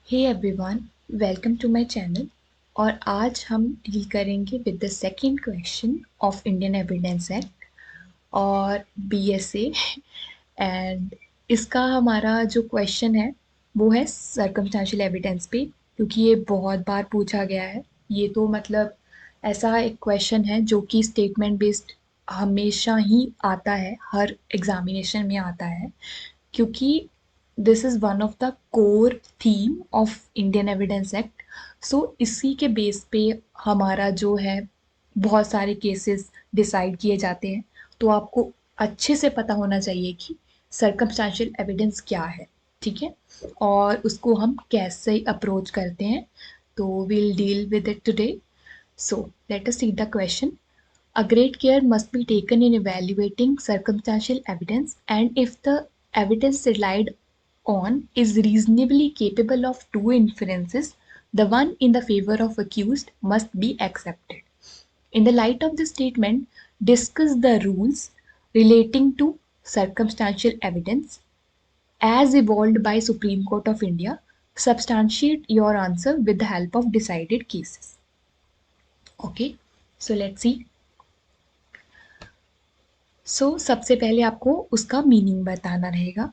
Hey everyone, welcome to my channel. और आज हम डील करेंगे with the second question of Indian evidence Act और बीएसए। एंड इसका हमारा जो क्वेश्चन है वो है सर्कमस्टेंशियल एविडेंस पे, क्योंकि ये बहुत बार पूछा गया है। ये तो मतलब ऐसा एक क्वेश्चन है जो कि स्टेटमेंट बेस्ड हमेशा ही आता है, हर एग्जामिनेशन में आता है, क्योंकि this is one of the core theme of Indian evidence act. So इसी के बेस पे हमारा जो है बहुत सारे केसेस डिसाइड किए जाते हैं। तो आपको अच्छे से पता होना चाहिए कि सर्कमस्टेंशियल एविडेंस क्या है, ठीक है, और उसको हम कैसे अप्रोच करते हैं। तो will deal with it today. So let us see the question. A great care must be taken in evaluating circumstantial evidence, and if the evidence relied on is reasonably capable of two inferences, the one in the favor of accused must be accepted. In the light of this statement, discuss the rules relating to circumstantial evidence as evolved by Supreme Court of India. Substantiate your answer with the help of decided cases. Okay, so let's see. सबसे पहले आपको उसका meaning बताना रहेगा,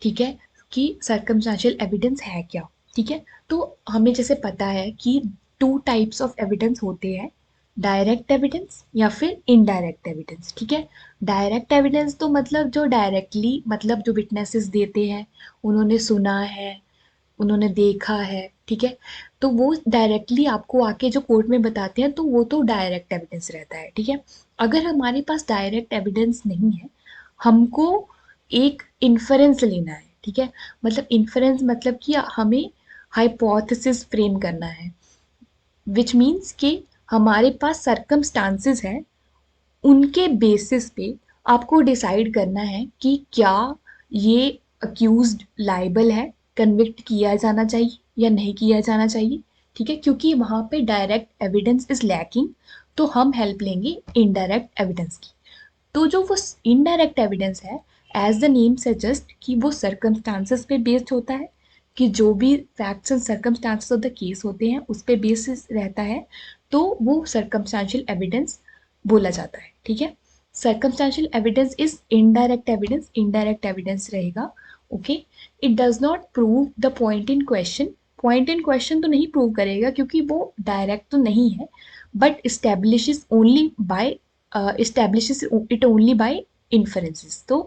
ठीक है, कि circumstantial evidence है क्या। ठीक है, तो हमें जैसे पता है कि टू टाइप्स ऑफ एविडेंस होते हैं, डायरेक्ट एविडेंस या फिर इनडायरेक्ट एविडेंस। ठीक है, डायरेक्ट एविडेंस तो मतलब जो डायरेक्टली, मतलब जो विटनेसेस देते हैं, उन्होंने सुना है, उन्होंने देखा है, ठीक है, तो वो डायरेक्टली आपको आके जो कोर्ट में बताते हैं, तो वो तो डायरेक्ट एविडेंस रहता है। ठीक है, अगर हमारे पास डायरेक्ट एविडेंस नहीं है, हमको एक इन्फरेंस लेना है। ठीक है, मतलब इन्फरेंस मतलब कि हमें हाइपोथेसिस फ्रेम करना है, विच मीन्स कि हमारे पास सर्कमस्टांसेस हैं, उनके बेसिस पे आपको डिसाइड करना है कि क्या ये अक्यूज्ड लाइबल है, कन्विक्ट किया जाना चाहिए या नहीं किया जाना चाहिए। ठीक है, क्योंकि वहाँ पे डायरेक्ट एविडेंस इज लैकिंग, तो हम हेल्प लेंगे इनडायरेक्ट एविडेंस की। तो जो वो इनडायरेक्ट एविडेंस है, एज द नेम सजेस्ट कि वो सर्कमस्टांसेस पे बेस्ड होता है, कि जो भी facts and circumstances of the case होते हैं उस पे बेसिस रहता है, तो वो सर्कमस्टांशियल एविडेंस बोला जाता है। ठीक है, circumstantial evidence is indirect evidence, indirect evidence रहेगा। Okay, it does not prove the point in question. Point in question तो नहीं प्रूव करेगा क्योंकि वो डायरेक्ट तो नहीं है, but establishes only by establishes it only by inferences। तो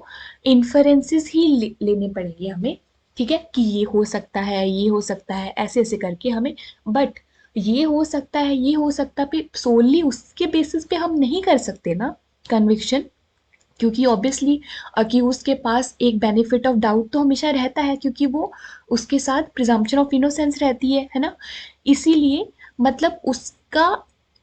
inferences ही लेने पड़ेंगे हमें, ठीक है, कि ये हो सकता है, ये हो सकता है, ऐसे ऐसे करके हमें। बट ये हो सकता है, ये हो सकता पे सोनली उसके बेसिस पे हम नहीं कर सकते ना कन्विक्शन, क्योंकि ऑब्वियसली अक्यूज के पास एक बेनिफिट ऑफ डाउट तो हमेशा रहता है, क्योंकि वो उसके साथ प्रिजम्पशन ऑफ इनोसेंस रहती है ना। इसीलिए मतलब उसका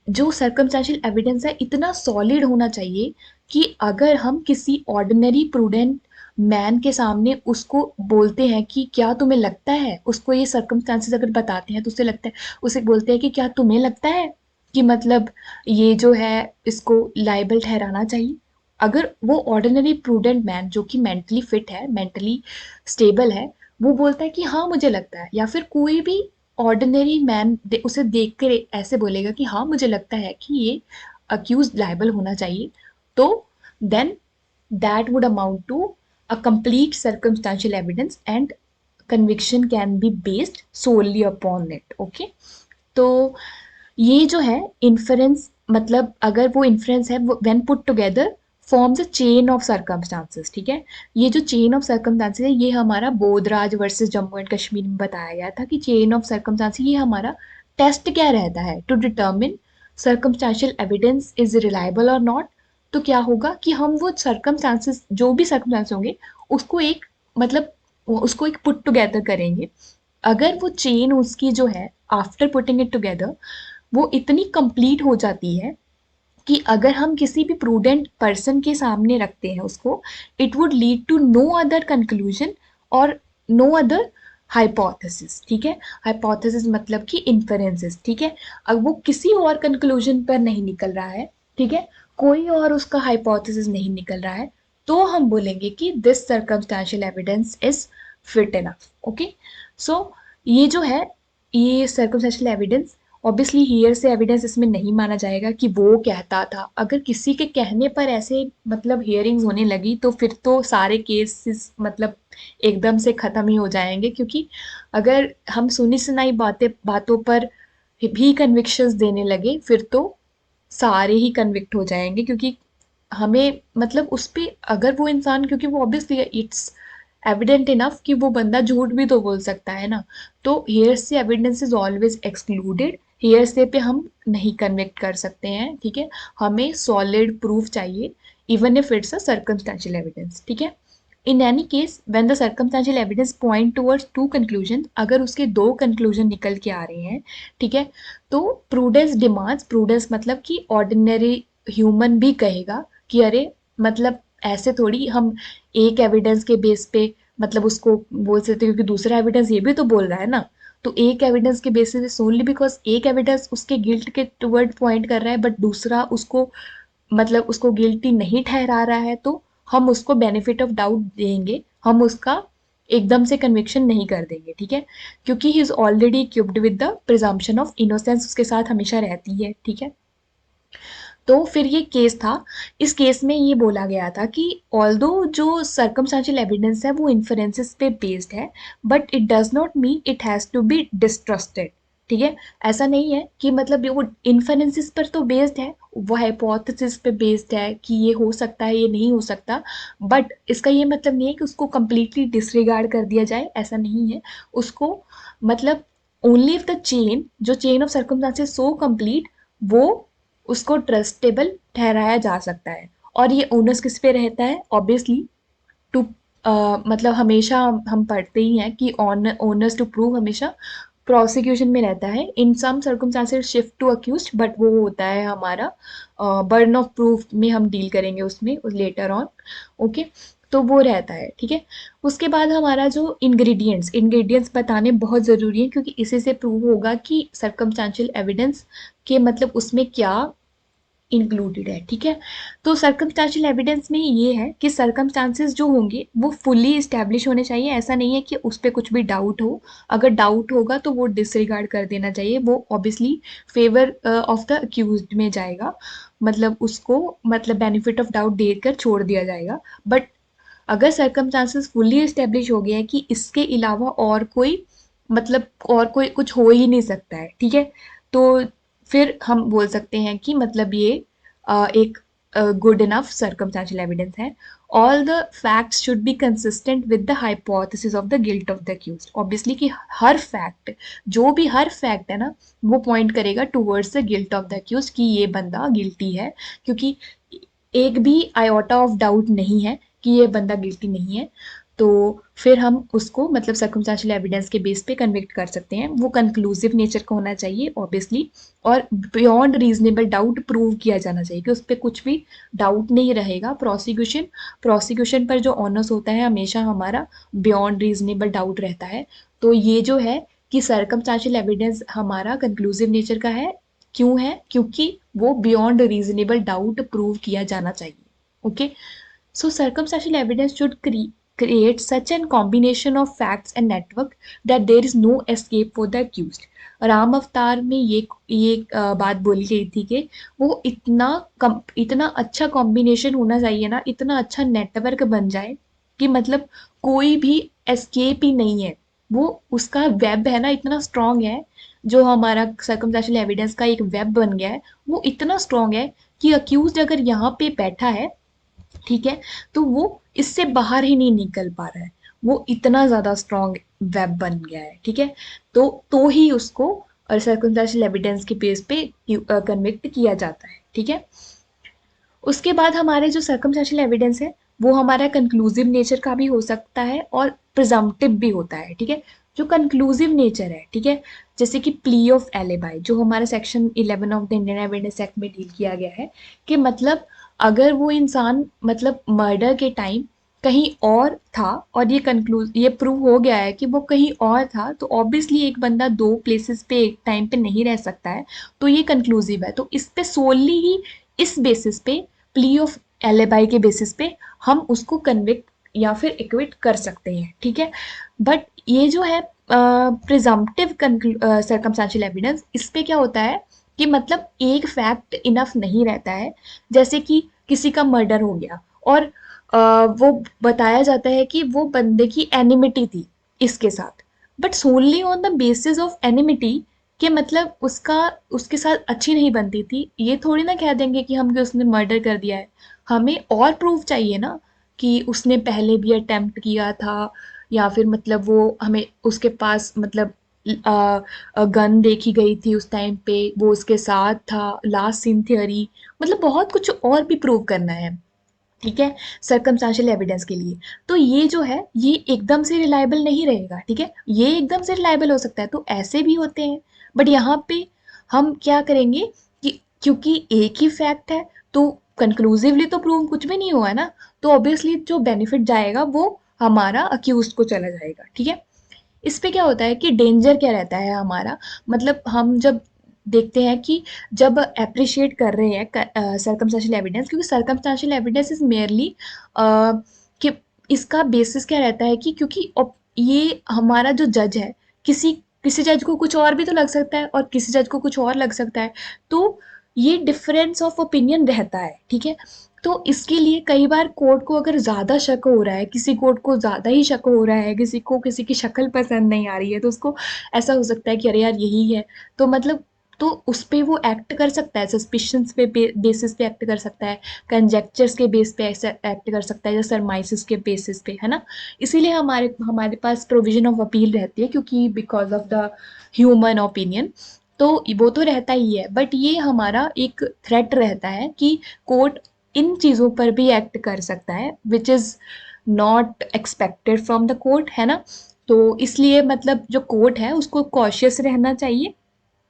जो सर्कमस्टेंशियल एविडेंस है इतना सॉलिड होना चाहिए कि अगर हम किसी ऑर्डिनरी प्रूडेंट मैन के सामने उसको बोलते हैं कि क्या तुम्हें लगता है, उसको ये सर्कमस्टेंसेस अगर बताते हैं तो उसे लगता है, उसे बोलते हैं कि क्या तुम्हें लगता है कि मतलब ये जो है इसको लाइबल ठहराना चाहिए। अगर वो ऑर्डिनरी प्रूडेंट मैन जो कि मेंटली फिट है, मेंटली स्टेबल है, वो बोलता है कि हाँ मुझे लगता है, या फिर कोई भी ऑर्डिनरी मैन उसे देख कर ऐसे बोलेगा कि हाँ मुझे लगता है कि ये अक्यूज लाइबल होना चाहिए, तो then that would amount to a complete circumstantial evidence and conviction can be based solely upon it। Okay, तो ये जो है इन्फरेंस, मतलब अगर वो इन्फरेंस है, when put together forms a chain of circumstances. ठीक है, ये जो चेन ऑफ सर्कमस्टांसेस है, ये हमारा बोधराज वर्सेस जम्मू एंड कश्मीर में बताया गया था कि चेन ऑफ सर्कमस्टांसेस, ये हमारा टेस्ट क्या रहता है to determine circumstantial evidence is reliable और नॉट। तो क्या होगा कि हम वो सर्कमस्टांसेस, जो भी सर्कमस्टांसेस होंगे, उसको एक मतलब उसको एक पुट टुगेदर करेंगे। अगर वो चेन उसकी जो है आफ्टर पुटिंग इट टुगेदर वो इतनी कंप्लीट हो जाती है कि अगर हम किसी भी प्रूडेंट पर्सन के सामने रखते हैं उसको, it would lead to no other conclusion और नो अदर हाइपोथेसिस। ठीक है, हाइपोथेसिस मतलब कि इन्फरेंसेस। ठीक है, अब वो किसी और कंक्लूजन पर नहीं निकल रहा है, ठीक है, कोई और उसका हाइपोथेसिस नहीं निकल रहा है, तो हम बोलेंगे कि this circumstantial evidence is fit enough. Okay, so ये जो है, ये सर्कमस्टेंशियल एविडेंस, ऑब्वियसली हियर से एविडेंस इसमें नहीं माना जाएगा कि वो कहता था। अगर किसी के कहने पर ऐसे मतलब हियरिंग्स होने लगी तो फिर तो सारे केसेस मतलब एकदम से ख़त्म ही हो जाएंगे, क्योंकि अगर हम सुनी सुनाई बातों पर भी कन्विक्शंस देने लगे फिर तो सारे ही कन्विक्ट हो जाएंगे, क्योंकि हमें मतलब उस पे अगर वो इंसान, क्योंकि वो ऑब्वियसली इट्स एविडेंट इनफ कि वो बंदा झूठ भी तो बोल सकता है ना, तो hearsay evidence is always excluded. Hearsay पे हम नहीं कन्विक्ट कर सकते हैं, ठीक है। हमें सॉलिड प्रूफ चाहिए, even if it's a circumstantial evidence, ठीक है। In any case when the circumstantial evidence point towards to conclusion, अगर उसके दो कंक्लूजन निकल के आ रहे हैं, ठीक है, तो प्रूडेंस डिमांड्स, प्रूडेंस मतलब कि ऑर्डिनरी ह्यूमन भी कहेगा कि अरे मतलब ऐसे थोड़ी हम एक एविडेंस के बेस पे मतलब उसको बोल सकते, क्योंकि दूसरा एविडेंस ये भी तो बोल रहा है ना। तो एक एविडेंस के बेसिस पे सोनली बिकॉज एक एविडेंस उसके गिल्ट के टुवर्ड पॉइंट कर रहा है बट दूसरा उसको मतलब उसको गिल्टी नहीं ठहरा रहा है, तो हम उसको बेनिफिट ऑफ डाउट देंगे, हम उसका एकदम से कन्विक्शन नहीं कर देंगे, ठीक है, क्योंकि he is already equipped with the presumption of innocence उसके साथ हमेशा रहती है, ठीक है। तो फिर ये केस था, इस केस में ये बोला गया था कि ऑल्दो जो सर्कमस्टेंशियल एविडेंस है वो इन्फरेंसेस पे बेस्ड है, but it does not mean it has to be distrusted, ठीक है। ऐसा नहीं है कि मतलब ये वो इन्फरेंसेस पर तो बेस्ड है, वो हाइपोथेसिस पे बेस्ड है कि ये हो सकता है ये नहीं हो सकता, बट इसका ये मतलब नहीं है कि उसको कंप्लीटली डिसरिगार्ड कर दिया जाए, ऐसा नहीं है। उसको मतलब ओनली इफ द चेन, जो chain of circumstances so complete, वो उसको ट्रस्टेबल ठहराया जा सकता है। और ये ओनर्स किस पे रहता है, ऑब्वियसली टू मतलब हमेशा हम पढ़ते ही हैं कि ओनर्स टू प्रूव हमेशा प्रोसिक्यूशन में रहता है। In some circumstances shift to accused, but वो होता है हमारा बर्डन ऑफ प्रूफ में हम डील करेंगे उसमें लेटर ऑन, ओके। तो वो रहता है, ठीक है। उसके बाद हमारा जो इंग्रेडिएंट्स इंग्रेडिएंट्स बताने बहुत ज़रूरी है, क्योंकि इसी से प्रूव होगा कि सर्कमस्टांशियल एविडेंस के मतलब उसमें क्या इंक्लूडेड है, ठीक है। तो सर्कमस्टांशियल एविडेंस में ये है कि सर्कमस्टांसेस जो होंगे वो फुली इस्टेब्लिश होने चाहिए, ऐसा नहीं है कि उस पर कुछ भी डाउट हो। अगर डाउट होगा तो वो डिसरिगार्ड कर देना चाहिए, वो obviously favour of the accused में जाएगा, मतलब उसको मतलब बेनिफिट ऑफ डाउट देकर छोड़ दिया जाएगा। बट अगर सर्कमस्टांसेस फुली इस्टेब्लिश हो गया है कि इसके अलावा और कोई मतलब और कोई कुछ हो ही नहीं सकता है, ठीक है, तो फिर हम बोल सकते हैं कि मतलब ये एक गुड इनफ सर्कमस्टेंशियल एविडेंस है। All the facts should be consistent with the hypothesis of the guilt of the accused, obviously कि हर फैक्ट, जो भी हर फैक्ट है ना, वो पॉइंट करेगा towards the guilt of the accused कि ये बंदा गिल्टी है, क्योंकि एक भी आयोटा ऑफ डाउट नहीं है कि ये बंदा गिल्टी नहीं है। तो फिर हम उसको मतलब सर्कमस्टेंशियल एविडेंस के बेस पे कन्विक्ट कर सकते हैं। वो कंक्लूसिव नेचर का होना चाहिए ऑब्वियसली, और बियॉन्ड रीजनेबल डाउट प्रूव किया जाना चाहिए कि उस पर कुछ भी डाउट नहीं रहेगा। प्रोसिक्यूशन पर जो ऑनर्स होता है हमेशा हमारा बियॉन्ड रीजनेबल डाउट रहता है। तो ये जो है कि सर्कमस्टेंशियल एविडेंस हमारा कंक्लूसिव नेचर का है, क्यों है, क्योंकि वो बियॉन्ड रीजनेबल डाउट प्रूव किया जाना चाहिए, okay. So circumstantial evidence should create such an combination of facts and network that there is no escape for the accused. Ram अवतार में ये बात बोली गई थी कि वो इतना अच्छा कॉम्बिनेशन होना चाहिए ना, इतना अच्छा नेटवर्क बन जाए कि मतलब कोई भी एस्केप ही नहीं है। वो उसका वेब है ना इतना स्ट्रांग है, जो हमारा सर्कमस्टेंशियल एविडेंस का एक वेब बन गया है, वो इतना स्ट्रांग है कि अक्यूज्ड अगर यहाँ पे बैठा है, ठीक है, तो वो इससे बाहर ही नहीं निकल पा रहा है, वो इतना ज़्यादा स्ट्रॉन्ग वेब बन गया है, ठीक है। तो ही उसको और सर्कमस्टेंशियल एविडेंस के बेस पे कन्विक्ट किया जाता है, ठीक है। उसके बाद हमारे जो सर्कमस्टेंशियल एविडेंस है वो हमारा कंक्लूसिव नेचर का भी हो सकता है और प्रिजम्पटिव भी होता है, ठीक है। जो कंक्लूसिव नेचर है, ठीक है, जैसे कि प्ली ऑफ एलिबाई जो हमारा section 11 of the Indian evidence act में डील किया गया है, कि मतलब अगर वो इंसान मतलब मर्डर के टाइम कहीं और था और ये प्रूव हो गया है कि वो कहीं और था, तो ऑब्वियसली एक बंदा दो प्लेसेस पे एक टाइम पे नहीं रह सकता है, तो ये कंक्लूसिव है। तो इस पे सोलली ही इस बेसिस पे प्ली ऑफ एलिबाई के बेसिस पे हम उसको कन्विक्ट या फिर एक्विट कर सकते हैं, ठीक है। बट ये जो है प्रिजम्पटिव सर्कमस्टेंशियल एविडेंस, इस पे क्या होता है कि मतलब एक फैक्ट इनफ नहीं रहता है। जैसे कि किसी का मर्डर हो गया और वो बताया जाता है कि वो बंदे की एनिमिटी थी इसके साथ, but solely on the basis of enmity, कि मतलब उसका उसके साथ अच्छी नहीं बनती थी, ये थोड़ी ना कह देंगे कि हम कि उसने मर्डर कर दिया है। हमें और प्रूफ चाहिए ना कि उसने पहले भी अटेम्प्ट किया था, या फिर मतलब वो हमें उसके पास मतलब गन देखी गई थी उस टाइम पे, वो उसके साथ था, लास्ट सीन थियरी, मतलब बहुत कुछ और भी प्रूव करना है। ठीक है, सर्कमस्टेंशियल एविडेंस के लिए। तो ये जो है ये एकदम से रिलायबल नहीं रहेगा। ठीक है, ये एकदम से रिलायबल हो सकता है, तो ऐसे भी होते हैं। बट यहाँ पे हम क्या करेंगे कि क्योंकि एक ही फैक्ट है, तो कंक्लूसिवली तो प्रूव कुछ भी नहीं हुआ ना, तो ऑब्वियसली जो बेनिफिट जाएगा वो हमारा अक्यूज को चला जाएगा। ठीक है, इस पे क्या होता है कि डेंजर क्या रहता है हमारा, मतलब हम जब देखते हैं कि जब एप्रिशिएट कर रहे हैं सर्कमस्टेंशियल एविडेंस, क्योंकि सर्कमस्टेंशियल एविडेंस इज मेयरली कि इसका बेसिस क्या रहता है कि क्योंकि ये हमारा जो जज है, किसी किसी जज को कुछ और भी तो लग सकता है और किसी जज को कुछ और लग सकता है, तो ये डिफरेंस ऑफ ओपिनियन रहता है। ठीक है, तो इसके लिए कई बार कोर्ट को अगर ज़्यादा शक हो रहा है, किसी कोर्ट को ज़्यादा ही शक हो रहा है, किसी को किसी की शक्ल पसंद नहीं आ रही है, तो उसको ऐसा हो सकता है कि अरे यार यही है, तो मतलब तो उस पे वो एक्ट कर सकता है, सस्पिशंस पे बेसिस पे एक्ट कर सकता है, कंजेक्चर्स के बेस पे ऐसा एक्ट कर सकता है, या सरमाइसिस के बेसिस पे, है ना। इसीलिए हमारे हमारे पास प्रोविजन ऑफ अपील रहती है, क्योंकि because of the human opinion, तो वो तो रहता ही है, बट ये हमारा एक थ्रेट रहता है कि कोर्ट इन चीज़ों पर भी एक्ट कर सकता है, which is not expected from the court, है ना। तो इसलिए मतलब जो कोर्ट है उसको कॉशियस रहना चाहिए।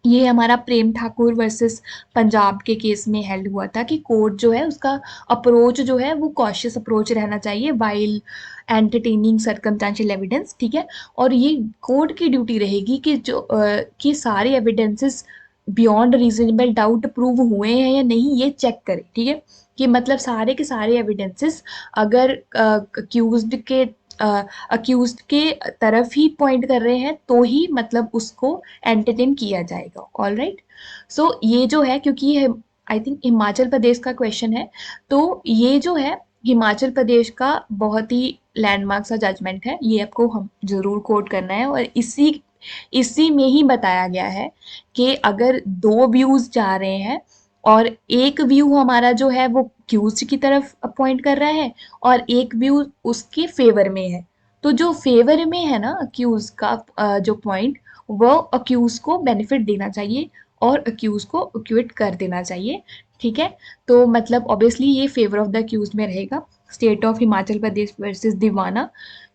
ये हमारा प्रेम ठाकुर वर्सेस पंजाब के केस में हेल्ड हुआ था कि कोर्ट जो है उसका अप्रोच जो है वो कॉशियस अप्रोच रहना चाहिए वाइल एंटरटेनिंग सर्कमस्टेंशियल एविडेंस। ठीक है, और ये कोर्ट की ड्यूटी रहेगी कि जो कि सारे evidences beyond reasonable doubt prove हुए हैं या नहीं, ये चेक करे। ठीक है, कि मतलब सारे के सारे एविडेंसेस अगर अक्यूज्ड के अक्यूज्ड के तरफ ही पॉइंट कर रहे हैं, तो ही मतलब उसको एंटरटेन किया जाएगा। ऑल राइट, सो ये जो है, क्योंकि ये आई थिंक हिमाचल प्रदेश का क्वेश्चन है, तो ये जो है हिमाचल प्रदेश का बहुत ही लैंडमार्क सा जजमेंट है, ये आपको हम जरूर कोट करना है। और इसी इसी में ही बताया गया है कि अगर दो व्यूज जा रहे हैं और एक व्यू हमारा जो है वो क्यूज की तरफ अपॉइंट कर रहा है और एक व्यू उसके फेवर में है, तो जो फेवर में है ना अक्यूज का जो पॉइंट, वो अक्यूज को बेनिफिट देना चाहिए और अक्यूज को एक्विट कर देना चाहिए। ठीक है, तो मतलब ऑब्वियसली ये फेवर ऑफ द अक्यूज में रहेगा। State of Himachal Pradesh versus दीवाना,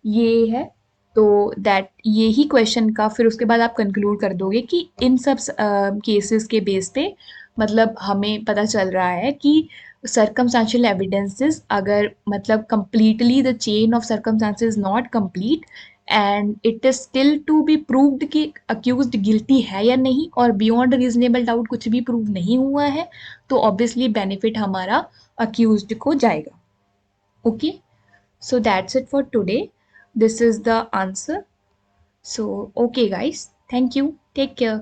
ये है। तो दैट ये ही क्वेश्चन का फिर उसके बाद आप कंक्लूड कर दोगे कि इन सब केसेस के बेस पे मतलब हमें पता चल रहा है कि circumstantial evidences अगर मतलब completely the chain of circumstances not complete and it is still to be proved कि accused guilty है या नहीं, और beyond reasonable doubt कुछ भी prove नहीं हुआ है, तो obviously benefit हमारा accused को जाएगा। Okay, so that's it for today. This is the answer. So okay guys, thank you, take care.